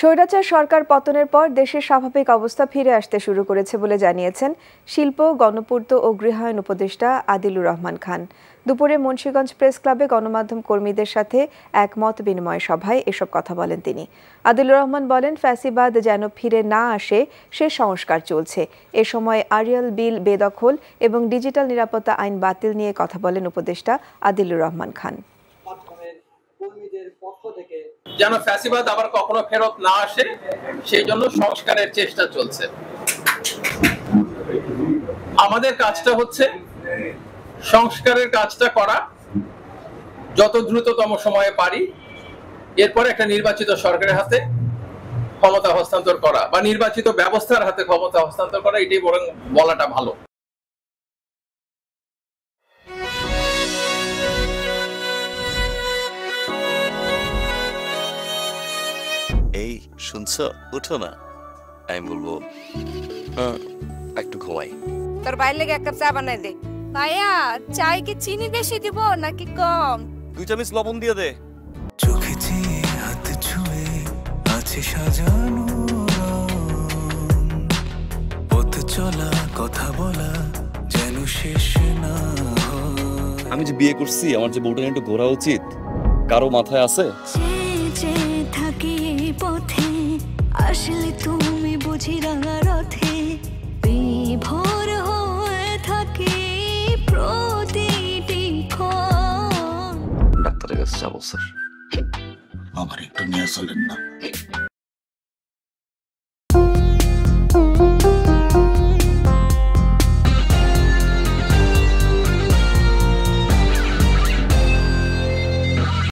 স্বৈরাচার সরকার পতনের পর দেশের স্বাভাবিক অবস্থা ফিরে আসতে শুরু করেছে বলে জানিয়েছেন শিল্প, গণপূর্ত ও গৃহায়ণ উপদেষ্টা আদিলুর রহমান খান। দুপুরে মুন্সিগঞ্জ প্রেস ক্লাবে গণমাধ্যম কর্মীদের সাথে এক মত বিনিময় সভায় এসব কথা বলেন তিনি। আদিলুর রহমান বলেন, ফ্যাসিবাদ যেন ফিরে না আসে সে সংস্কার চলছে। এ সময় আরিয়াল বিল বেদখল এবং ডিজিটাল নিরাপত্তা আইন বাতিল নিয়ে কথা বলেন উপদেষ্টা আদিলুর রহমান খান। যেন ফ্যাসিবাদ আবার কখনো ফেরত না আসে সেই জন্য সংস্কারের চেষ্টা চলছে। আমাদের কাজটা হচ্ছে সংস্কারের কাজটা করা যত দ্রুততম সময়ে পারি, এরপরে একটা নির্বাচিত সরকারের হাতে ক্ষমতা হস্তান্তর করা বা নির্বাচিত ব্যবস্থার হাতে ক্ষমতা হস্তান্তর করা, এটাই বরং বলাটা ভালো। এই শুনছো, উঠো না। আমি বলবো একটু ঘুমাই। তোর বাইরে লেগে এক কাপ চা বানাই দে। ভাইয়া, চাই কি চিনি বেশি দিব নাকি কম? 2 চামচ লবণ দিয়ে দে। চোখেতে হাত ছুঁয়ে আছে সাজানো, পথ চলা কথা বলা যেন শেষ না। আমি যে বিয়ে করছি, আমার যে বউটা একটু ঘোরা উচিত, কারো মাথায় আছে? থাকি পথে আসলে তুমি বুঝি রাঙা রথে বিভোর হয়ে থাকি প্রতিটি ক্ষণ। ডাক্তারের কাছে যাবো স্যার, আমার একটু নিয়ে চলেন না।